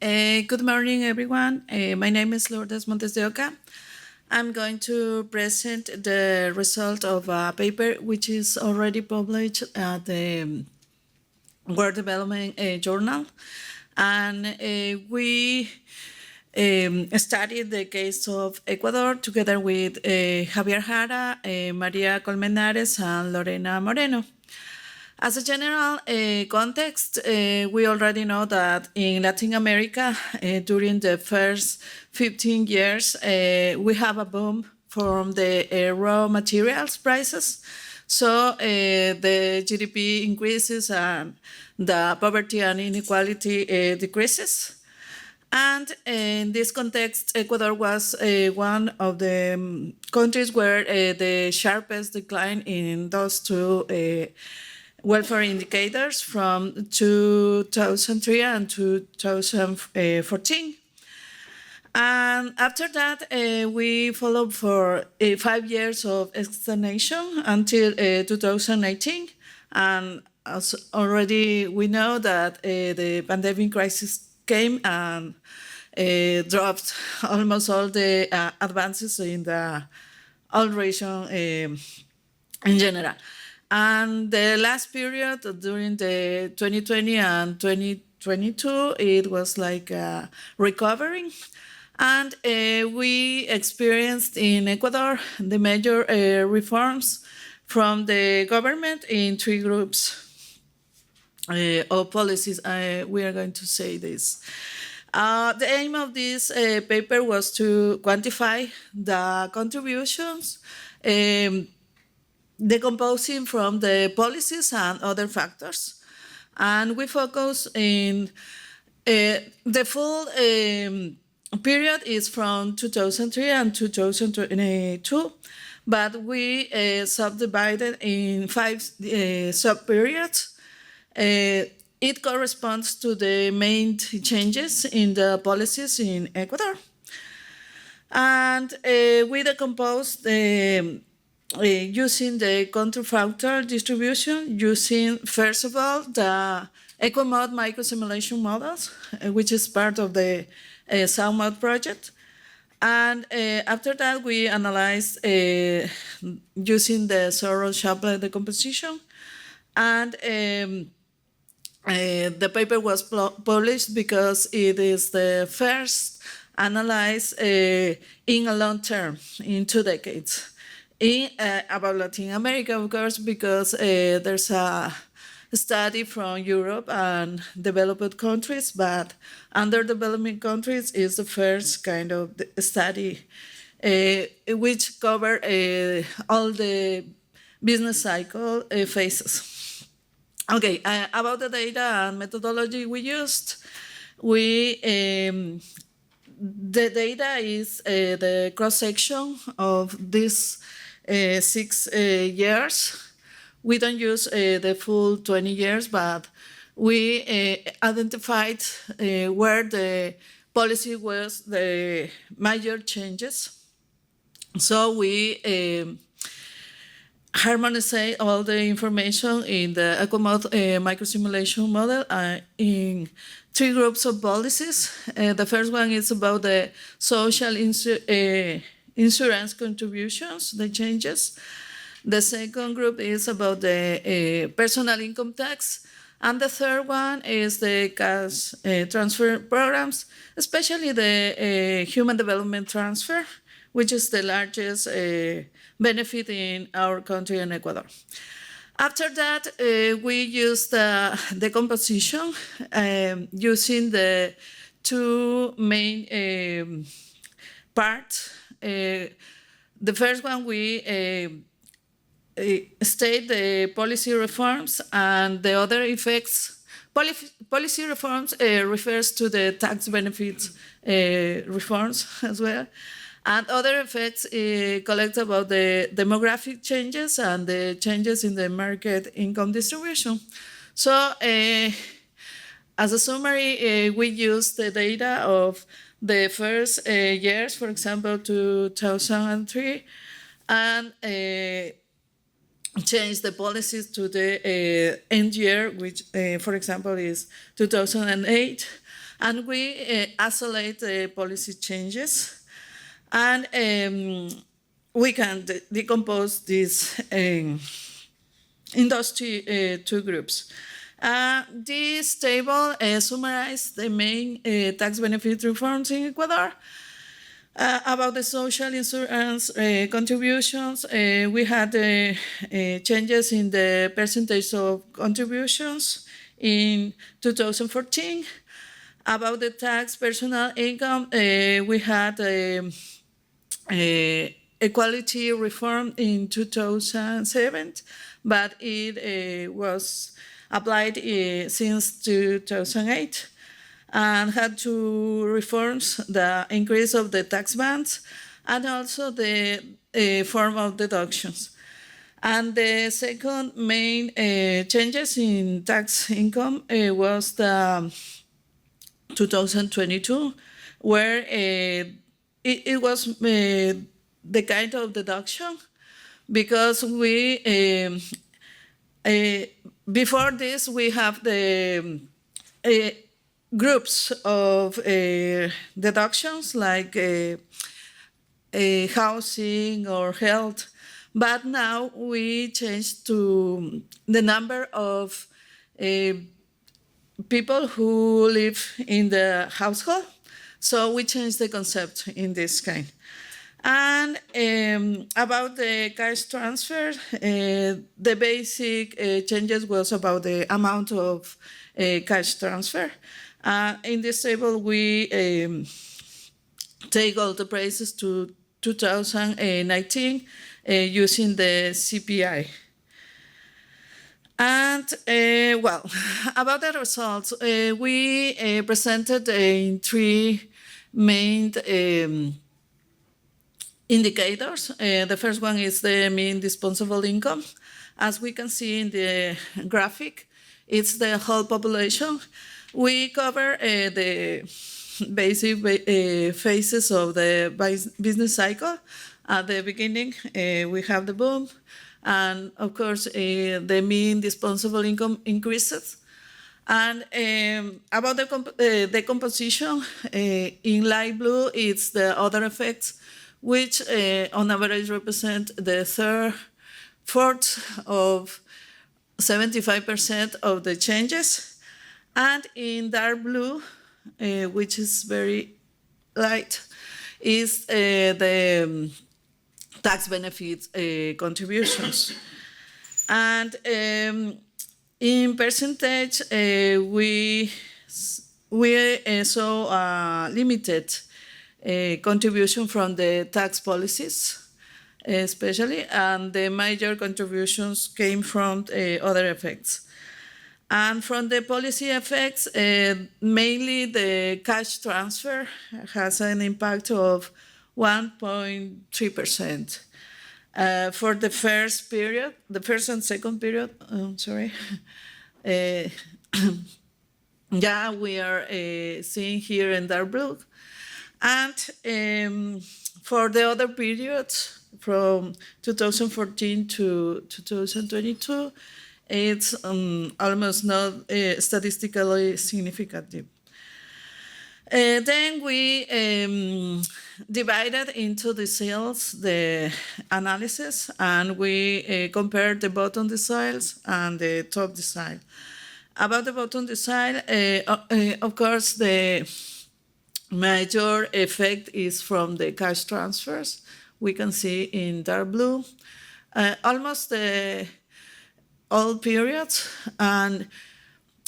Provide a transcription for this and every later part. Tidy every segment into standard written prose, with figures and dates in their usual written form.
Good morning, everyone. My name is Lourdes Montesdeoca. I'm going to present the result of a paper which is already published at the World Development Journal. And we studied the case of Ecuador together with Javier Jara, Maria Colmenares, and Lorena Moreno. As a general context, we already know that in Latin America, during the first 15 years, we have a boom from the raw materials prices. So the GDP increases and the poverty and inequality decreases. And in this context, Ecuador was one of the countries where the sharpest decline in those two welfare indicators from 2003 and 2014. And after that, we followed for 5 years of stagnation until 2019. And as already we know that the pandemic crisis came and dropped almost all the advances in the all region in general. And the last period during the 2020 and 2022, it was like recovering. And we experienced in Ecuador the major reforms from the government in three groups of policies. We are going to say this. The aim of this paper was to quantify the contributions decomposing from the policies and other factors. And we focus in the full period is from 2003 and 2022, but we subdivided in 5 sub-periods. It corresponds to the main changes in the policies in Ecuador. And we decomposed using the counterfactual distribution, using, first of all, the EcoMod microsimulation models, which is part of the SoundMod project. And after that, we analyzed using the Soros-Shapley decomposition. And the paper was published because it is the first analyzed in a long term, in 2 decades. About Latin America, of course, because there's a study from Europe and developed countries, but underdeveloping countries is the first kind of study which cover all the business cycle phases. Okay, about the data and methodology we used, the data is the cross-section of these 6 years. We don't use the full 20 years, but we identified where the policy was the major changes. So we harmonize all the information in the EcoMod microsimulation model in 3 groups of policies. The first one is about the social insurance contributions, the changes. The second group is about the personal income tax. And the third one is the cash transfer programs, especially the human development transfer, which is the largest benefit in our country in Ecuador. After that, we used the composition using the 2 main parts. The first one, we state the policy reforms, and the other effects. Policy reforms refers to the tax benefits reforms as well. And other effects collect about the demographic changes and the changes in the market income distribution. So as a summary, we use the data of the first years, for example, 2003, and change the policies to the end year, which, for example, is 2008. And we isolate the policy changes, and we can decompose this in those two groups. This table summarizes the main tax benefit reforms in Ecuador. About the social insurance contributions, we had changes in the percentage of contributions in 2014. About the tax personal income, we had equality reform in 2007, but it was applied since 2008 and had two reforms: the increase of the tax bands and also the form of deductions. And the second main changes in tax income was the 2022, where it was the kind of deduction, because we before this we have the groups of deductions like housing or health, but now we changed to the number of people who live in the household. So we changed the concept in this kind. And about the cash transfer, the basic changes was about the amount of cash transfer. In this table, we take all the prices to 2019 using the CPI. And well, about the results, we presented in three main indicators. The first one is the mean disposable income. As we can see in the graphic, it's the whole population. We cover the basic phases of the business cycle. At the beginning, we have the boom, and of course, the mean disposable income increases. And about the composition, in light blue, it's the other effects, which on average represent the fourth of 75% of the changes. And in dark blue, which is very light, is the tax benefit contributions. And in percentage, we saw limited contribution from the tax policies, especially, and the major contributions came from other effects. And from the policy effects, mainly the cash transfer has an impact of 1.3%. For the first period, the first and second period, yeah, we are seeing here in dark blue. And for the other periods, from 2014 to 2022, it's almost not statistically significant. Then we divided into the cells the analysis, and we compared the bottom deciles and the top decile. About the bottom decile, of course, the major effect is from the cash transfers. We can see in dark blue almost all periods. And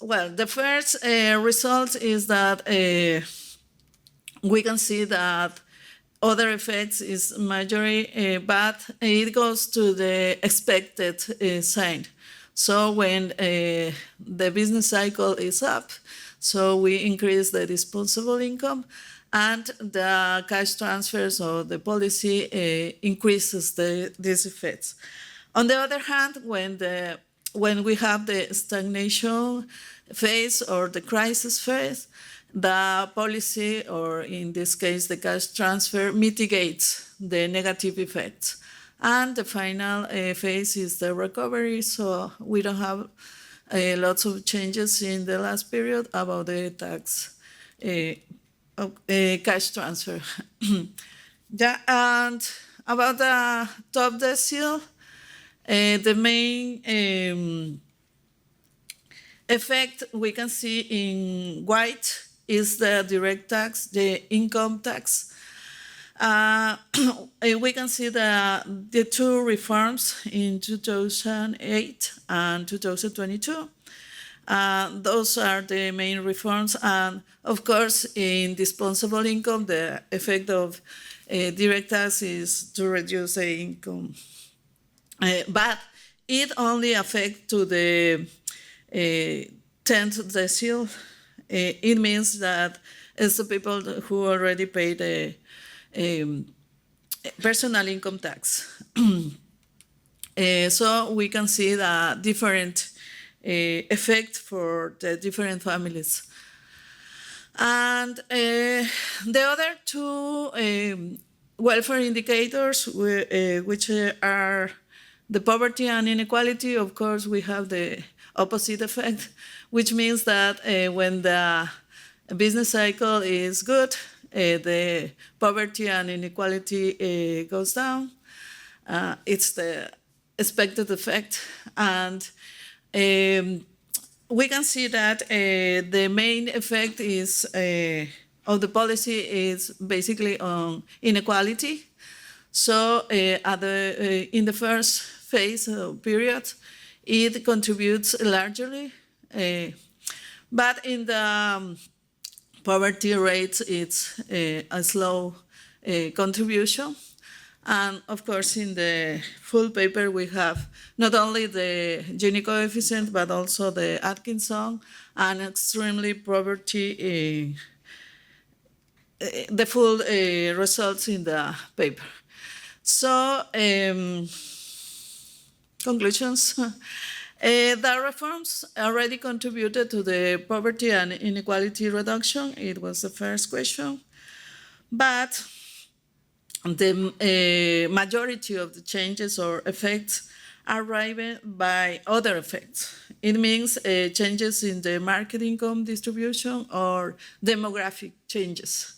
well, the first result is that we can see that other effects is majority, but it goes to the expected sign. So when the business cycle is up, so we increase the disposable income, and the cash transfers or the policy increases these effects. On the other hand, when we have the stagnation phase or the crisis phase, the policy, or in this case the cash transfer, mitigates the negative effects. And the final phase is the recovery, so we don't have lots of changes in the last period about the tax cash transfer. Yeah, and about the top decile, the main effect we can see in white is the direct tax, the income tax. We can see the two reforms in 2008 and 2022. Those are the main reforms. And of course, in disposable income, the effect of direct tax is to reduce the income. But it only affects to the 10th decile. It means that it's the people who already paid the personal income tax. So we can see the different effect for the different families. And the other two welfare indicators, which are the poverty and inequality, of course, we have the opposite effect, which means that when the business cycle is good, the poverty and inequality goes down. It's the expected effect. And we can see that the main effect is of the policy is basically on inequality. So in the first phase period, it contributes largely, but in the poverty rates, it's a slow contribution. And of course, in the full paper, we have not only the Gini coefficient, but also the Atkinson and extremely poverty, the full results in the paper. So, conclusions. The reforms already contributed to the poverty and inequality reduction. It was the first question. But the majority of the changes or effects are driven by other effects. It means changes in the market income distribution or demographic changes.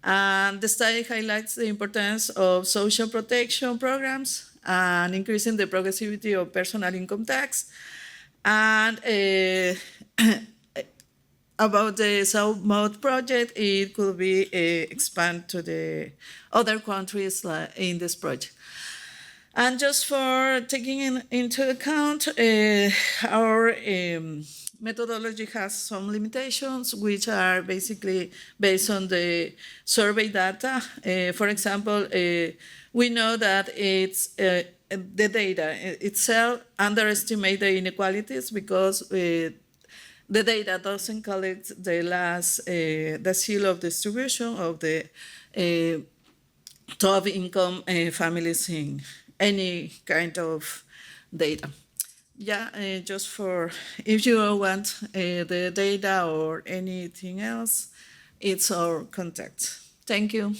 And the study highlights the importance of social protection programs and increasing the progressivity of personal income tax. And about the South Mode project, it could be expanded to the other countries in this project. And just for taking into account, our methodology has some limitations, which are basically based on the survey data. For example, we know that it's the data itself underestimates the inequalities because the data doesn't collect the last decile of distribution of the top income families in any kind of data. Yeah, just for, if you want the data or anything else, it's our contact. Thank you.